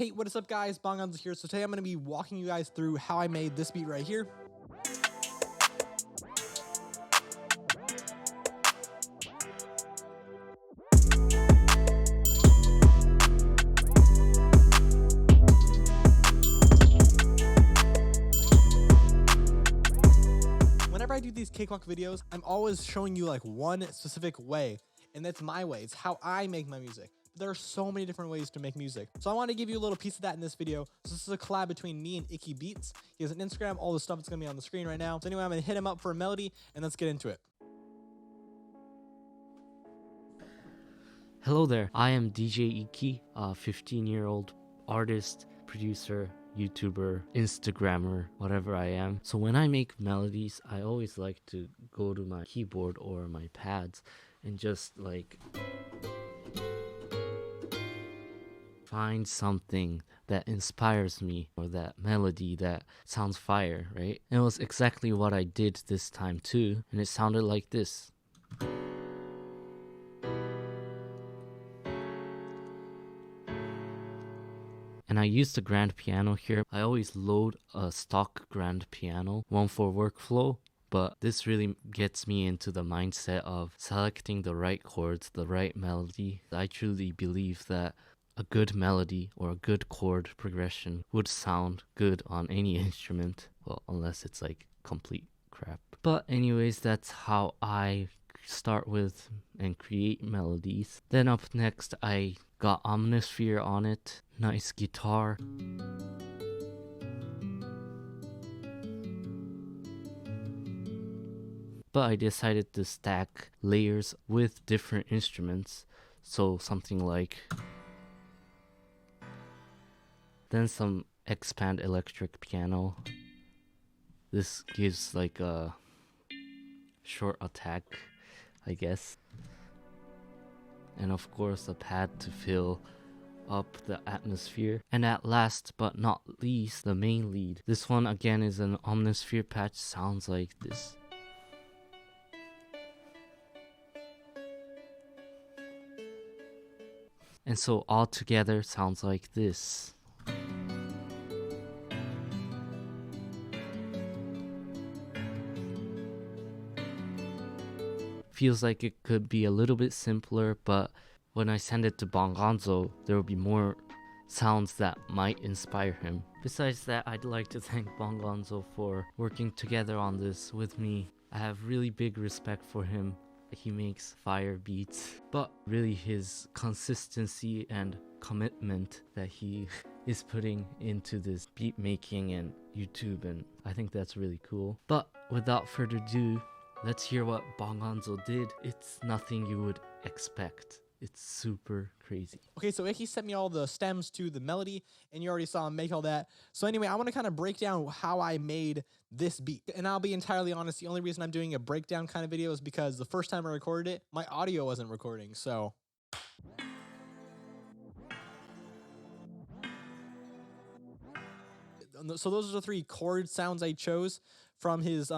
Hey, what is up guys, Bongonzo here. So today I'm going to be walking you guys through how I made this beat right here. Whenever I do these Cakewalk videos, I'm always showing you like one specific way, and that's my way. It's how I make my music. There are so many different ways to make music. So I want to give you a little piece of that in this video. So this is a collab between me and Icky Beats. He has an Instagram, all the stuff is going to be on the screen right now. So anyway, I'm going to hit him up for a melody and let's get into it. Hello there, I am DJ Icky, a 15-year-old artist, producer, YouTuber, Instagrammer, whatever I am. So when I make melodies, I always like to go to my keyboard or my pads and just like find something that inspires me, or that melody that sounds fire, right? And it was exactly what I did this time too, and it sounded like this. And I use the grand piano here. I always load a stock grand piano, one for workflow, but this really gets me into the mindset of selecting the right chords, the right melody. I truly believe that a good melody or a good chord progression would sound good on any instrument. Well, unless it's like complete crap. But anyways, that's how I start with and create melodies. Then up next, I got Omnisphere on it. Nice guitar. But I decided to stack layers with different instruments. So something like, then some expand electric piano. This gives like a short attack, I guess. And of course a pad to fill up the atmosphere. And at last but not least, the main lead. This one again is an Omnisphere patch, sounds like this. And so all together sounds like this. Feels like it could be a little bit simpler, but when I send it to Bongonzo, there will be more sounds that might inspire him. Besides that, I'd like to thank Bongonzo for working together on this with me. I have really big respect for him. He makes fire beats, but really his consistency and commitment that he is putting into this beat making and YouTube, and I think that's really cool. But without further ado, let's hear what Bongonzo did. It's nothing you would expect. It's super crazy. Okay, so Icky sent me all the stems to the melody, and you already saw him make all that. So anyway, I want to kind of break down how I made this beat. And I'll be entirely honest, the only reason I'm doing a breakdown kind of video is because the first time I recorded it, my audio wasn't recording, so... So those are the three chord sounds I chose from his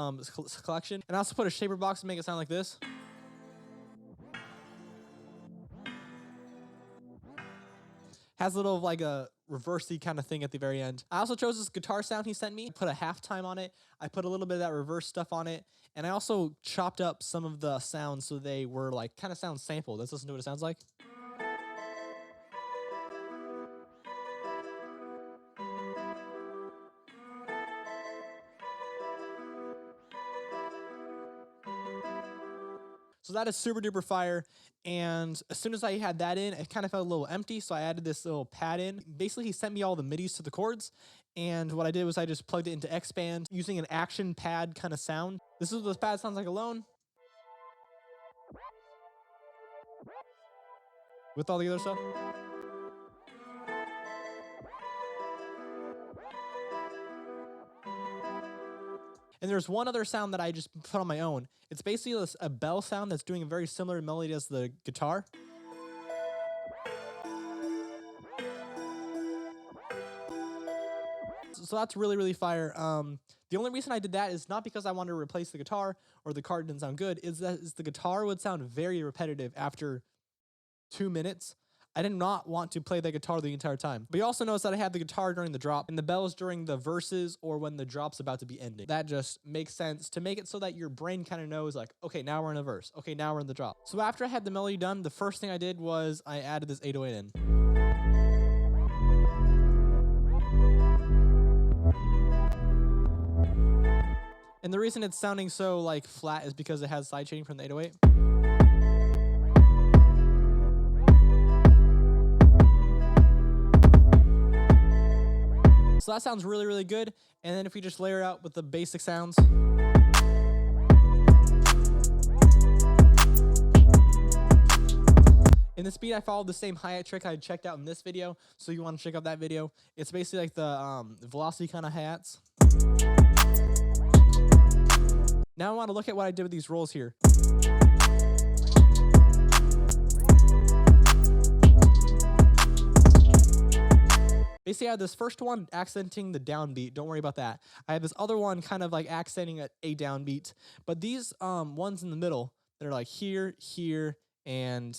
collection. And I also put a shaper box to make it sound like this. Has a little like a reversey kind of thing at the very end. I also chose this guitar sound he sent me. Put a halftime on it. I put a little bit of that reverse stuff on it. And I also chopped up some of the sounds so they were like kind of sound sampled. Let's listen to what it sounds like. So that is super duper fire. And as soon as I had that in, it kind of felt a little empty. So I added this little pad in. Basically, he sent me all the MIDIs to the chords. And what I did was I just plugged it into Expand using an action pad kind of sound. This is what this pad sounds like alone. With all the other stuff. And there's one other sound that I just put on my own. It's basically a bell sound that's doing a very similar melody as the guitar. So that's really, really fire. The only reason I did that is not because I wanted to replace the guitar or the card didn't sound good, is that the guitar would sound very repetitive after 2 minutes. I did not want to play the guitar the entire time. But you also notice that I have the guitar during the drop and the bells during the verses or when the drop's about to be ending. That just makes sense to make it so that your brain kind of knows like, okay, now we're in a verse. Okay, now we're in the drop. So after I had the melody done, the first thing I did was I added this 808 in. And the reason it's sounding so like flat is because it has side chaining from the 808. So that sounds really, really good. And then if we just layer it out with the basic sounds. In this beat, I followed the same hi-hat trick I checked out in this video. So you want to check out that video. It's basically like the velocity kind of hi-hats. Now I want to look at what I did with these rolls here. Basically, I have this first one accenting the downbeat. Don't worry about that. I have this other one kind of like accenting a downbeat. But these ones in the middle that are like here, here, and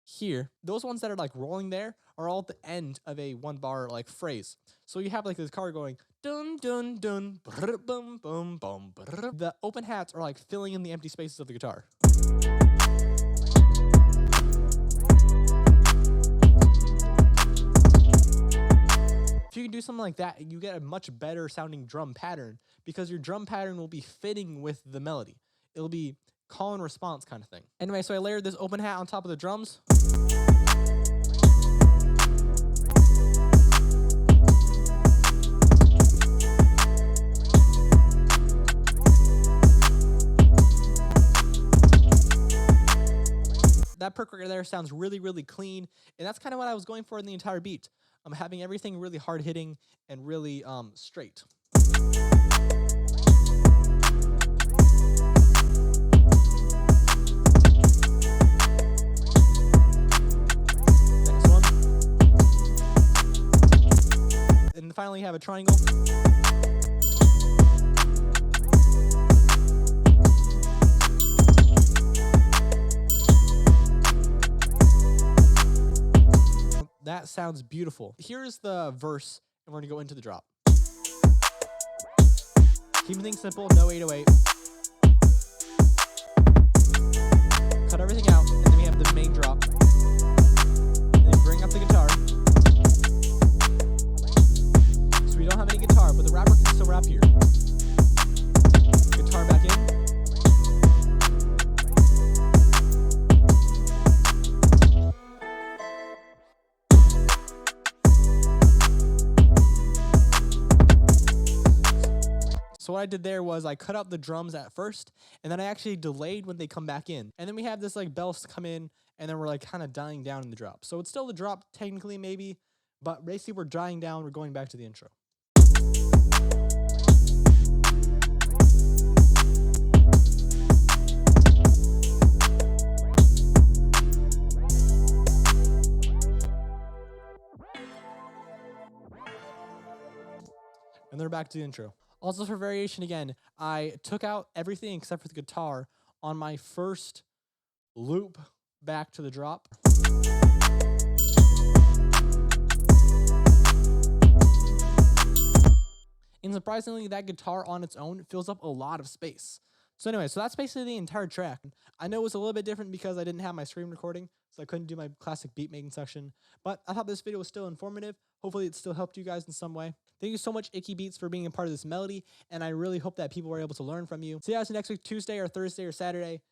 here, those ones that are like rolling there are all at the end of a one bar like phrase. So you have like this car going dun dun dun brr, boom boom boom. Brr. The open hats are like filling in the empty spaces of the guitar. If you can do something like that, you get a much better sounding drum pattern because your drum pattern will be fitting with the melody. It'll be call and response kind of thing. Anyway, so I layered this open hat on top of the drums. That perk right there sounds really, really clean. And that's kind of what I was going for in the entire beat. I'm having everything really hard hitting and really straight. Next one. And finally you have a triangle. That sounds beautiful. Here's the verse, and we're gonna go into the drop. Keep things simple, no 808. Cut everything out, and then we have the main drop. And then bring up the guitar. So we don't have any guitar, but the rapper can still rap here. Guitar back in. So what I did there was I cut out the drums at first, and then I actually delayed when they come back in. And then we have this like bells come in, and then we're like kind of dying down in the drop. So it's still the drop technically maybe, but basically we're dying down, we're going back to the intro. And they're back to the intro. Also for variation again, I took out everything except for the guitar on my first loop back to the drop. And surprisingly, that guitar on its own fills up a lot of space. So anyway, so that's basically the entire track. I know it was a little bit different because I didn't have my screen recording, so I couldn't do my classic beat making section. But I thought this video was still informative. Hopefully it still helped you guys in some way. Thank you so much, Icky Beats, for being a part of this melody, and I really hope that people were able to learn from you. See you guys next week, Tuesday or Thursday or Saturday.